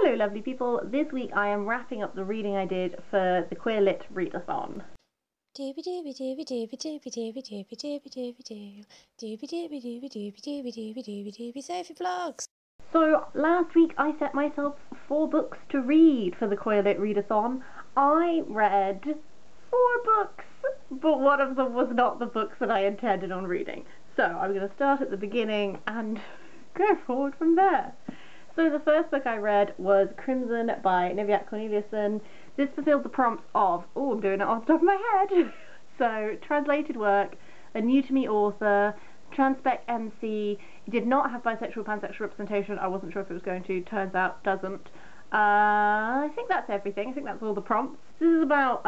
Hello lovely people, this week I am wrapping up the reading I did for the Queer Lit Readathon. Sophie vlogs. So last week I set myself 4 books to read for the Queer Lit Readathon. I read 4 books, but one of them was not the books that I intended on reading. So I'm going to start at the beginning and go forward from there. So the first book I read was Crimson by Niviaq Korneliussen. This fulfilled the prompts of, oh, I'm doing it off the top of my head. So, translated work, a new-to-me author, transspec MC, did not have bisexual, pansexual representation. I wasn't sure if it was going to, turns out doesn't. I think that's everything. I think that's all the prompts. This is about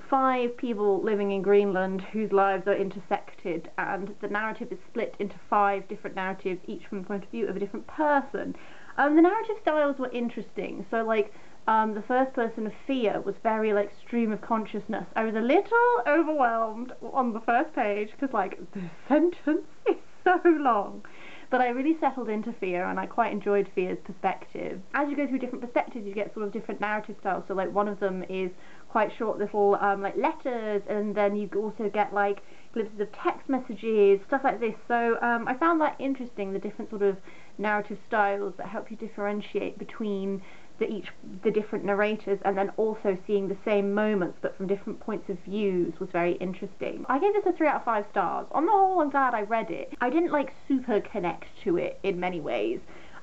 5 people living in Greenland whose lives are intersected, and the narrative is split into 5 different narratives, each from the point of view of a different person. The narrative styles were interesting. So, like, the first person of Fia was very, like, stream of consciousness. I was a little overwhelmed on the first page because, like, the sentence is so long. But I really settled into Fia, and I quite enjoyed Fia's perspective. As you go through different perspectives, you get sort of different narrative styles. So, like, one of them is quite short little, like, letters, and then you also get, like, glimpses of text messages, stuff like this. So, I found that interesting, the different sort of narrative styles that help you differentiate between the different narrators, and then also seeing the same moments but from different points of views was very interesting. I gave this a 3 out of 5 stars. On the whole, I'm glad I read it. I didn't like super connect to it in many ways.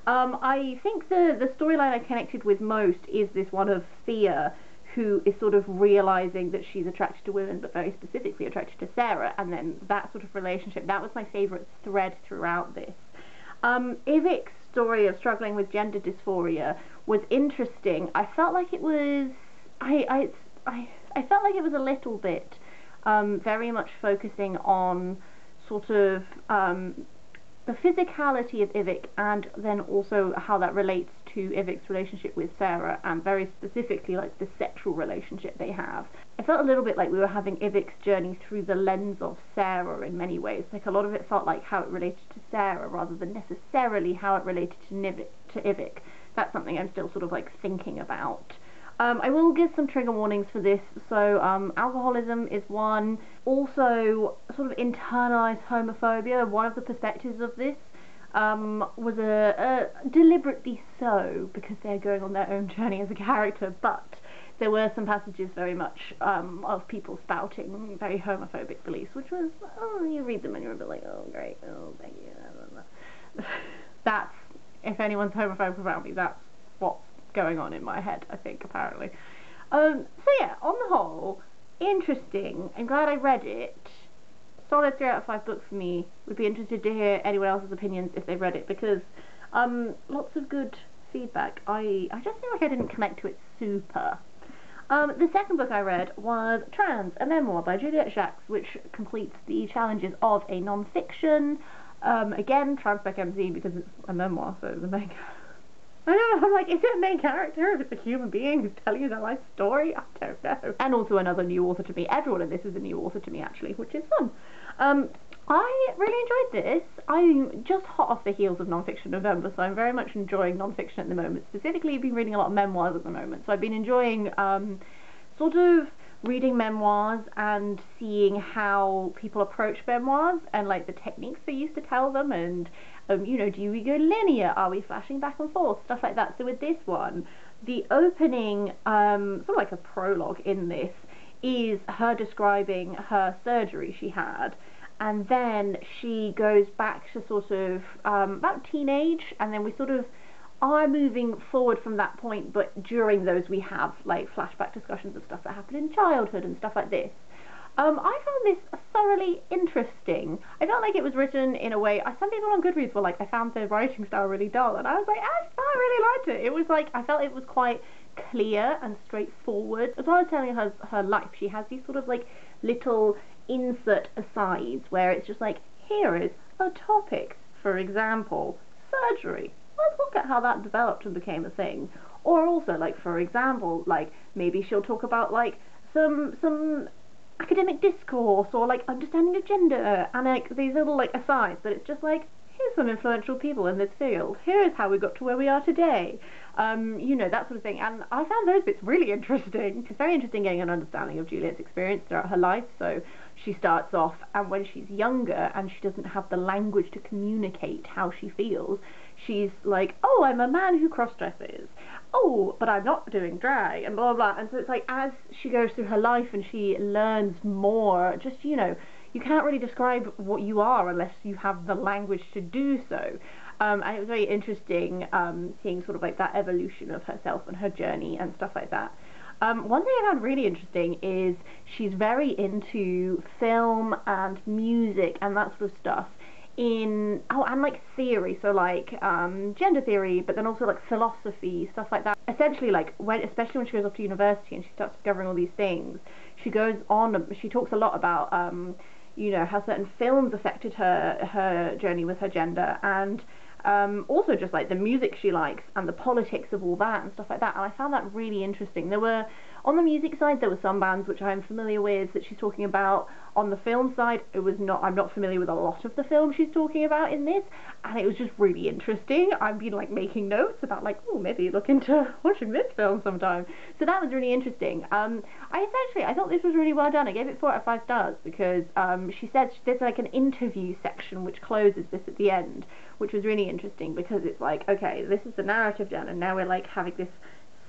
I think the storyline I connected with most is this one of Fia, who is sort of realising that she's attracted to women, but very specifically attracted to Sarah, and then that sort of relationship. That was my favourite thread throughout this. Ivik's story of struggling with gender dysphoria was interesting. I felt like it was I felt like it was a little bit very much focusing on sort of the physicality of Ivik, and then also how that relates to Ivik's relationship with Sarah, and very specifically like the sexual relationship they have. I felt a little bit like we were having Ivik's journey through the lens of Sarah in many ways. Like a lot of it felt like how it related to Sarah rather than necessarily how it related to Ivik. That's something I'm still sort of like thinking about. I will give some trigger warnings for this. So alcoholism is one. Also sort of internalized homophobia. One of the perspectives of this was deliberately so, because they're going on their own journey as a character, but there were some passages very much of people spouting very homophobic beliefs, which was, oh, you read them and you're a bit like, oh great, oh thank you. That's, if anyone's homophobic around me, that's what's going on in my head, I think, apparently. So yeah, on the whole, interesting. I'm glad I read it. Solid 3 out of 5 book for me. Would be interested to hear anyone else's opinions if they've read it, because lots of good feedback. I just feel like I didn't connect to it super. The second book I read was Trans, a Memoir by Juliet, Jacques, which completes the challenges of a non-fiction. Again, transspec MC, because it's a memoir, so the main I know, I'm like, is it a main character if it's a human being who's telling you their life story? I don't know. And also another new author to me. Everyone in this is a new author to me, actually, which is fun. I really enjoyed this. I'm just hot off the heels of non-fiction November, so I'm very much enjoying non-fiction at the moment. Specifically, I've been reading a lot of memoirs at the moment, so I've been enjoying sort of reading memoirs and seeing how people approach memoirs and like the techniques they used to tell them, and you know, do we go linear? Are we flashing back and forth? Stuff like that. So with this one, the opening, sort of like a prologue in this, is her describing her surgery she had, and then she goes back to sort of about teenage, and then we sort of are moving forward from that point, but during those we have like flashback discussions of stuff that happened in childhood and stuff like this. I found this thoroughly interesting. I felt like it was written in a way, some people on Goodreads were like, I found the writing style really dull, and I was like, I really liked it. It was like, I felt it was quite clear and straightforward. As well as telling her life, she has these sort of like little insert asides where it's just like, here is a topic, for example, surgery. Let's look at how that developed and became a thing. Or also, like, for example, like, maybe she'll talk about, like, some academic discourse, or, like, understanding of gender, and, like, these little, like, asides, but it's just like, here's some influential people in this field, here's how we got to where we are today, you know, that sort of thing. And I found those bits really interesting. It's very interesting getting an understanding of Juliet's experience throughout her life. So she starts off, and when she's younger and she doesn't have the language to communicate how she feels, she's like, oh, I'm a man who cross-dresses, oh, but I'm not doing drag, and blah, blah, blah. And so it's like, as she goes through her life and she learns more, just, you know, you can't really describe what you are unless you have the language to do so. And it was very interesting seeing sort of like that evolution of herself and her journey and stuff like that. One thing I found really interesting is she's very into film and music and that sort of stuff, and like theory, so like gender theory, but then also like philosophy, stuff like that. Essentially, like especially when she goes off to university and she starts discovering all these things, she talks a lot about you know, how certain films affected her journey with her gender, and also just like the music she likes and the politics of all that and stuff like that. And I found that really interesting. There were, on the music side, there were some bands which I'm familiar with that she's talking about. On the film side, I'm not familiar with a lot of the films she's talking about in this, and it was just really interesting. I've been like making notes about like, oh, maybe look into watching this film sometime. So that was really interesting. I thought this was really well done. I gave it 4 out of 5 stars because she said there's like an interview section which closes this at the end, which was really interesting because it's like, okay, this is the narrative done, and now we're like having this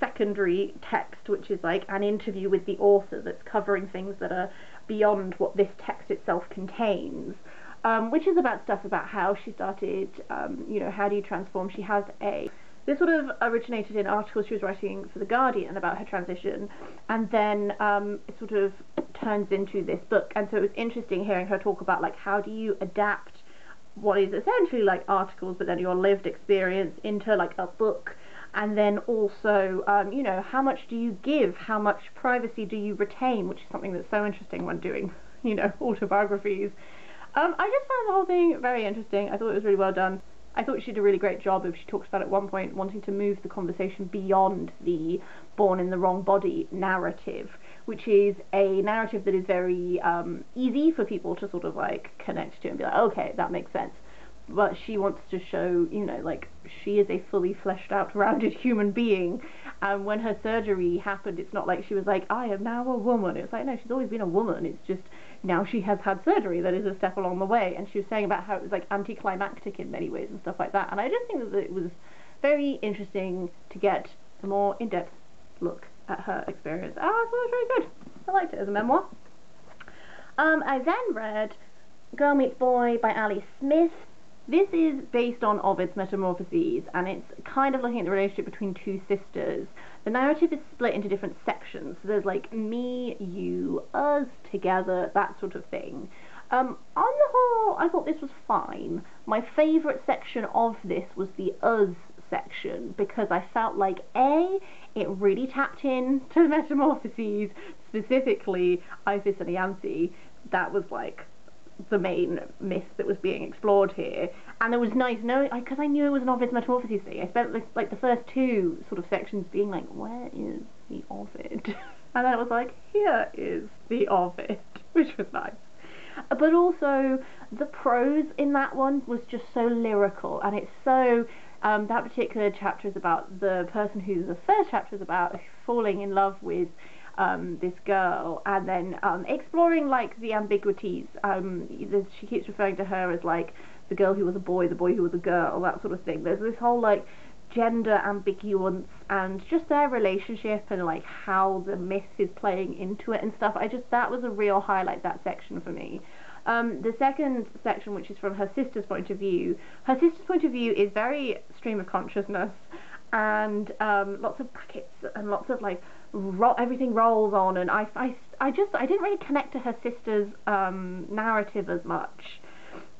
secondary text which is like an interview with the author that's covering things that are beyond what this text itself contains, which is about stuff about how she started, you know, how do you transform. She has this sort of originated in articles she was writing for The Guardian about her transition, and then it sort of turns into this book. And so it was interesting hearing her talk about like, how do you adapt what is essentially like articles but then your lived experience into like a book. And then also, you know, how much do you give? How much privacy do you retain? Which is something that's so interesting when doing, you know, autobiographies. I just found the whole thing very interesting. I thought it was really well done. I thought she did a really great job of, she talks about at one point wanting to move the conversation beyond the born in the wrong body narrative, which is a narrative that is very easy for people to sort of like connect to and be like, okay, that makes sense. But she wants to show, you know, like, she is a fully fleshed out, rounded human being. And when her surgery happened, it's not like she was like, I am now a woman. It's like, no, she's always been a woman. It's just now she has had surgery that is a step along the way. And she was saying about how it was like anticlimactic in many ways and stuff like that. And I just think that it was very interesting to get a more in-depth look at her experience. I thought it was very good. I liked it as a memoir. I then read Girl Meets Boy by Ali Smith. This is based on Ovid's Metamorphoses, and it's kind of looking at the relationship between two sisters. The narrative is split into different sections. So there's like me, you, us, together, that sort of thing. On the whole, I thought this was fine. My favourite section of this was the us section, because I felt like it really tapped in to the Metamorphoses, specifically Isis and Ianthe. That was like the main myth that was being explored here, and it was nice knowing, because I knew it was an Ovid's Metamorphoses thing. I spent like the first 2 sort of sections being like, where is the Ovid? And then it was like, here is the Ovid, which was nice. But also the prose in that one was just so lyrical, and it's so that particular chapter is about the person who the first chapter is about falling in love with this girl, and then exploring like the ambiguities. She keeps referring to her as like the girl who was a boy, the boy who was a girl, that sort of thing. There's this whole like gender ambiguance and just their relationship and like how the myth is playing into it and stuff. That was a real highlight, that section for me. The second section, which is from her sister's point of view, is very stream of consciousness, and lots of brackets and lots of like everything rolls on, and I didn't really connect to her sister's narrative as much.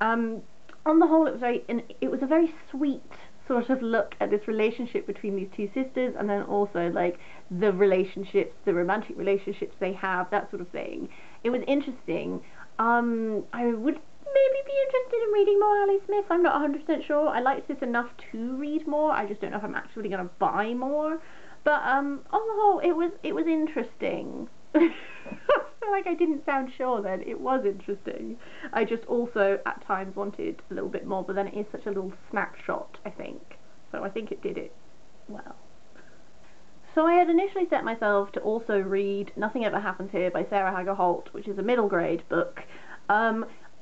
On the whole, it was a very sweet sort of look at this relationship between these two sisters, and then also like the romantic relationships they have, that sort of thing. It was interesting. I would maybe be interested in reading more Ali Smith. I'm not 100% sure. I liked this enough to read more. I just don't know if I'm actually going to buy more. But on the whole, it was interesting. feel like I didn't sound sure then. It was interesting. I just also at times wanted a little bit more, but then it is such a little snapshot, I think. So I think it did it well. So I had initially set myself to also read Nothing Ever Happens Here by Sarah Hager Holt, which is a middle grade book.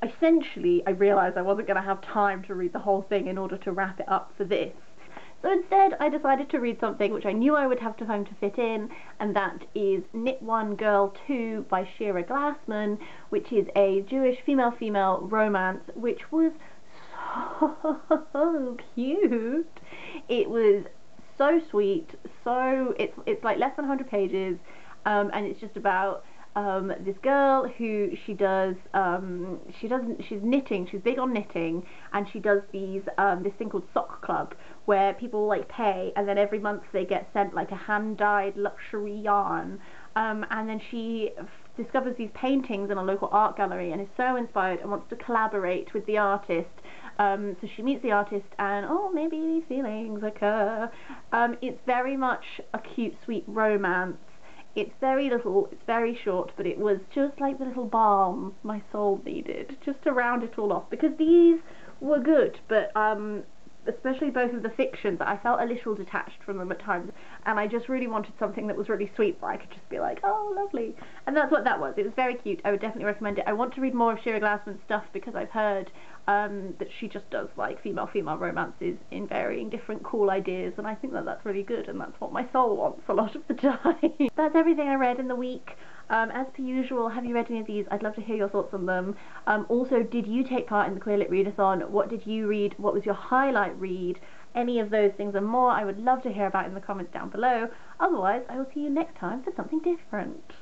Essentially, I realised I wasn't going to have time to read the whole thing in order to wrap it up for this. So instead, I decided to read something which I knew I would have time to fit in, and that is Knit One, Girl Two by Shira Glassman, which is a Jewish female-female romance, which was so cute. It was so sweet, so it's like less than 100 pages, and it's just about this girl who she's knitting, she's big on knitting, and she does this thing called sock club, where people like pay, and then every month they get sent like a hand-dyed luxury yarn, and then she discovers these paintings in a local art gallery and is so inspired and wants to collaborate with the artist. So she meets the artist and maybe these feelings occur. It's very much a cute, sweet romance. It's very little, it's very short, but it was just like the little balm my soul needed, just to round it all off, because these were good, but especially both of the fictions, I felt a little detached from them at times, and I just really wanted something that was really sweet where I could just be like, oh, lovely. And that's what that was. It was very cute. I would definitely recommend it. I want to read more of Shira Glassman's stuff because I've heard that she just does like female-female romances in varying different cool ideas, and I think that that's really good, and that's what my soul wants a lot of the time. That's everything I read in the week. As per usual, have you read any of these? I'd love to hear your thoughts on them. Also, did you take part in the Queer Lit Readathon? What did you read? What was your highlight read? Any of those things and more I would love to hear about in the comments down below. Otherwise, I will see you next time for something different.